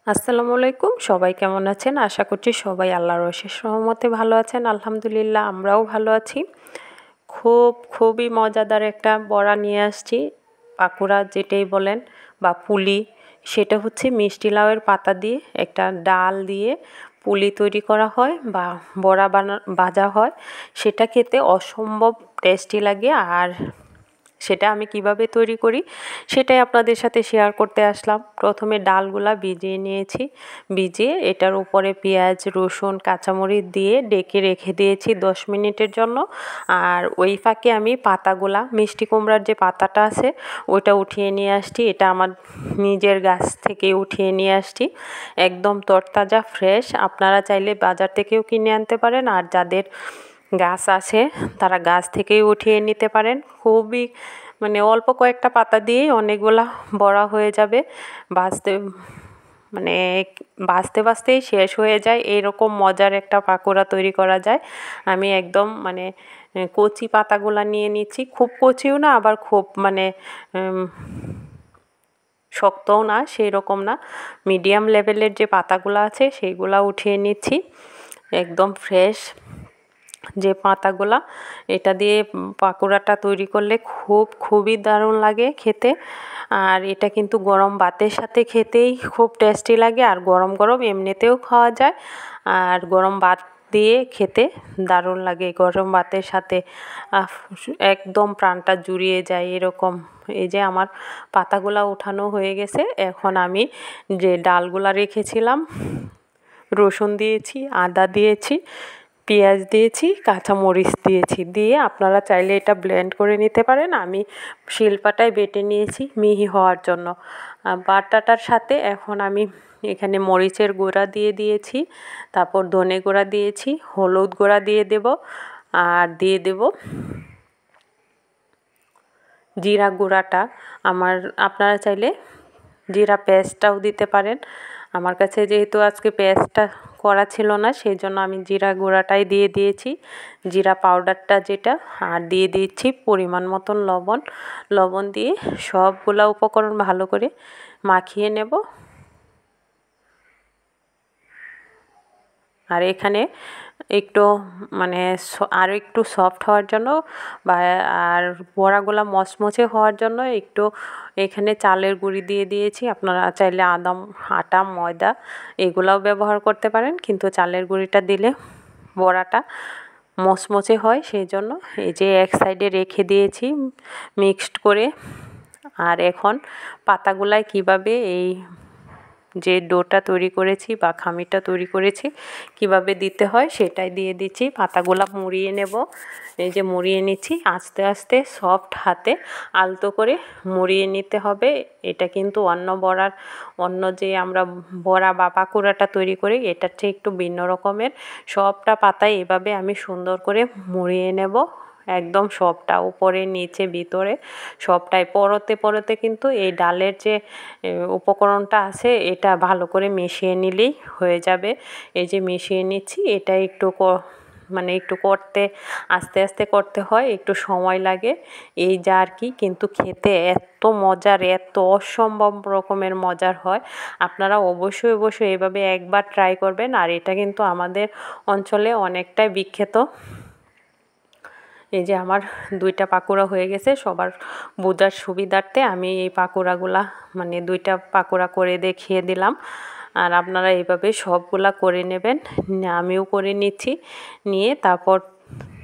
আসসালামু আলাইকুম। সবাই কেমন আছেন? আশা করছি সবাই আল্লাহর অশেষ রহমতে ভালো আছেন। আলহামদুলিল্লাহ আমরাও ভালো আছি। খুবই মজাদার একটা বড়া নিয়ে আসছি, পাকুড়া যেটাই বলেন বা পুলি। সেটা হচ্ছে মিষ্টি লাউয়ের পাতা দিয়ে একটা ডাল দিয়ে পুলি তৈরি করা হয় বা বড়া ভাজা হয়। সেটা খেতে অসম্ভব টেস্টি লাগে। আর সেটা আমি কিভাবে তৈরি করি সেটাই আপনাদের সাথে শেয়ার করতে আসলাম। প্রথমে ডালগুলা ভিজিয়ে নিয়েছি, ভিজিয়ে এটার উপরে পেঁয়াজ, রসুন, কাঁচামরিচ দিয়ে ডেকে রেখে দিয়েছি 10 মিনিটের জন্য। আর ওই ফাঁকে আমি পাতাগুলা, মিষ্টি কুমড়ার যে পাতাটা আছে ওইটা উঠিয়ে নিয়ে আসছি। এটা আমার নিজের গাছ থেকে উঠিয়ে নিয়ে আসছি, একদম তরতাজা ফ্রেশ। আপনারা চাইলে বাজার থেকেও কিনে আনতে পারেন, আর যাদের গাছ আছে তারা গাছ থেকেই উঠিয়ে নিতে পারেন। খুবই অল্প কয়েকটা পাতা দিয়েই অনেকগুলা বড়া হয়ে যাবে। ভাজতে মানে ভাজতেই শেষ হয়ে যায়, এরকম মজার একটা পাকোড়া তৈরি করা যায়। আমি একদম কচি পাতাগুলা নিয়ে নিচ্ছি, খুব কচিও না আবার খুব শক্তও না, সেই রকম না, মিডিয়াম লেভেলের যে পাতাগুলো আছে সেইগুলা উঠিয়ে নিচ্ছি, একদম ফ্রেশ যে পাতাগুলা। এটা দিয়ে পাকোড়াটা তৈরি করলে খুবই দারুণ লাগে খেতে। আর এটা কিন্তু গরম ভাতের সাথে খেতেই খুব টেস্টি লাগে, আর গরম গরম এমনিতেও খাওয়া যায়। আর গরম ভাত দিয়ে খেতে দারুণ লাগে, গরম ভাতের সাথে একদম প্রাণটা জুড়িয়ে যায় এরকম। এই যে আমার পাতাগুলা উঠানো হয়ে গেছে। এখন আমি যে ডালগুলা রেখেছিলাম, রসুন দিয়েছি, আদা দিয়েছি, পেঁয়াজ দিয়েছি, কাঁচামরিচ দিয়েছি, দিয়ে আপনারা চাইলে এটা ব্লেন্ড করে নিতে পারেন। আমি শিলপাটায় বেটে নিয়েছি মিহি হওয়ার জন্য। বাটাটার সাথে এখন আমি এখানে মরিচের গুঁড়া দিয়ে দিয়েছি, তারপর ধনে গুঁড়া দিয়েছি, হলুদ গুঁড়া দিয়ে দেব, আর দিয়ে দেব জিরা গুঁড়াটা। আপনারা চাইলে জিরা পেস্টটাও দিতে পারেন। আমার কাছে যেহেতু আজকে পেস্টটা করা ছিল না, সেই জন্য আমি জিরা গুঁড়াটাই দিয়ে দিয়েছি, জিরা পাউডারটা যেটা। আর দিয়ে দিচ্ছি পরিমাণ মতন লবণ দিয়ে সবগুলা উপকরণ ভালো করে মাখিয়ে নেব। আর এখানে একটু আরও একটু সফট হওয়ার জন্য বা আর বড়াগুলা মচমচে হওয়ার জন্য একটু এখানে চালের গুঁড়ি দিয়ে দিয়েছি। আপনারা চাইলে আটা, ময়দা এগুলাও ব্যবহার করতে পারেন, কিন্তু চালের গুঁড়িটা দিলে বড়াটা মচমচে হয়, সেই জন্য এই যে এক সাইডে রেখে দিয়েছি মিক্সড করে। আর এখন পাতাগুলায় কিভাবে এই যে ডোটা তৈরি করেছি বা খামিরটা তৈরি করেছি কিভাবে দিতে হয় সেটাই দিয়ে দিচ্ছি। পাতাগুলা মুড়িয়ে নেব, এই যে মুড়িয়ে নিচ্ছি আস্তে আস্তে, সফট হাতে আলতো করে মুড়িয়ে নিতে হবে। এটা কিন্তু অন্য যে আমরা বড়া বা পাকোড়াটা তৈরি করি এটার চেয়ে একটু ভিন্ন রকমের। সবটা পাতায় এভাবে আমি সুন্দর করে মুড়িয়ে নেব, একদম সবটা, উপরে নিচে ভিতরে সবটাই। পরতে কিন্তু এই ডালের যে উপকরণটা আছে এটা ভালো করে মিশিয়ে নিলেই হয়ে যাবে। এই যে মিশিয়ে নিচ্ছি, এটা একটু একটু করতে আস্তে আস্তে করতে হয়, একটু সময় লাগে, এই যা আর কি। কিন্তু খেতে এত মজার, এত অসম্ভব রকমের মজার হয়। আপনারা অবশ্যই এভাবে একবার ট্রাই করবেন। আর এটা কিন্তু আমাদের অঞ্চলে অনেকটাই বিখ্যাত। এই যে আমার 2টা পাকোড়া হয়ে গেছে। সবার বোঝার সুবিধার্থে আমি এই পাকোড়াগুলা 2টা পাকোড়া করে দেখিয়ে দিলাম। আর আপনারা এইভাবে সবগুলা করে নেবেন, আমিও করে নিচ্ছি, নিয়ে তারপর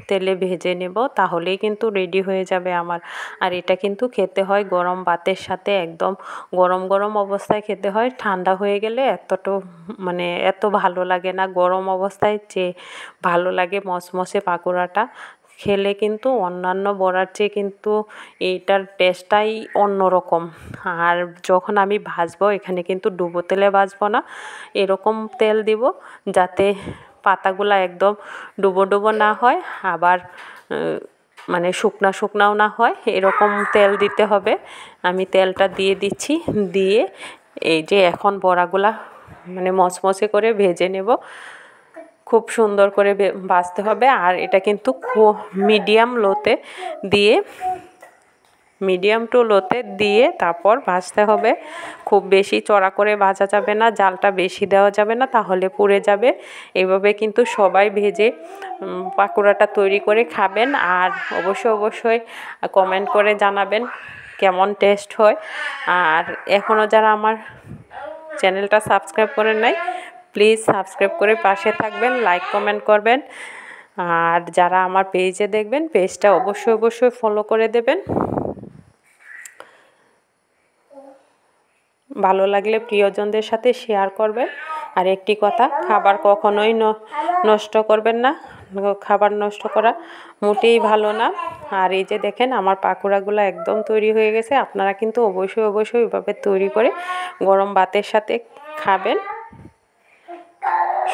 তেলে ভেজে নেব, তাহলেই কিন্তু রেডি হয়ে যাবে আমার। আর এটা কিন্তু খেতে হয় গরম ভাতের সাথে, একদম গরম গরম অবস্থায় খেতে হয়। ঠান্ডা হয়ে গেলে এত ভালো লাগে না, গরম অবস্থায় যে ভালো লাগে মচমচে পাকোড়াটা খেলে। কিন্তু অন্যান্য বড়ার চেয়ে কিন্তু এইটার টেস্টটাই অন্যরকম। আর যখন আমি ভাজবো, এখানে কিন্তু ডুবো তেলে ভাজবো না, এরকম তেল দিব যাতে পাতাগুলা একদম ডুবো না হয়, আবার শুকনাও না হয়, এরকম তেল দিতে হবে। আমি তেলটা দিয়ে দিচ্ছি, দিয়ে এই যে এখন বড়াগুলা মচমচে করে ভেজে নেব। খুব সুন্দর করে ভাজতে হবে। আর এটা কিন্তু মিডিয়াম লোতে দিয়ে মিডিয়াম টু লোতে দিয়ে তারপর ভাজতে হবে। খুব বেশি চড়া করে ভাজা যাবে না, জালটা বেশি দেওয়া যাবে না, তাহলে পুড়ে যাবে। এভাবে কিন্তু সবাই ভেজে পাকোড়াটা তৈরি করে খাবেন। আর অবশ্যই কমেন্ট করে জানাবেন কেমন টেস্ট হয়। আর এখনও যারা আমার চ্যানেলটা সাবস্ক্রাইব করেন নাই, প্লিজ সাবস্ক্রাইব করে পাশে থাকবেন, লাইক কমেন্ট করবেন। আর যারা আমার পেজে দেখবেন, পেজটা অবশ্যই ফলো করে দেবেন। ভালো লাগলে প্রিয়জনদের সাথে শেয়ার করবেন। আর একটি কথা, খাবার কখনোই নষ্ট করবেন না। খাবার নষ্ট করা মোটেই ভালো না। আর এই যে দেখেন আমার পাকোড়াগুলো একদম তৈরি হয়ে গেছে। আপনারা কিন্তু অবশ্যই এভাবে তৈরি করে গরম ভাতের সাথে খাবেন।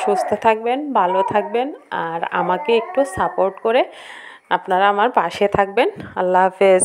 সুস্থ থাকবেন, ভালো থাকবেন, আর আমাকে একটু সাপোর্ট করে আপনারা আমার পাশে থাকবেন। আল্লাহ হাফেজ।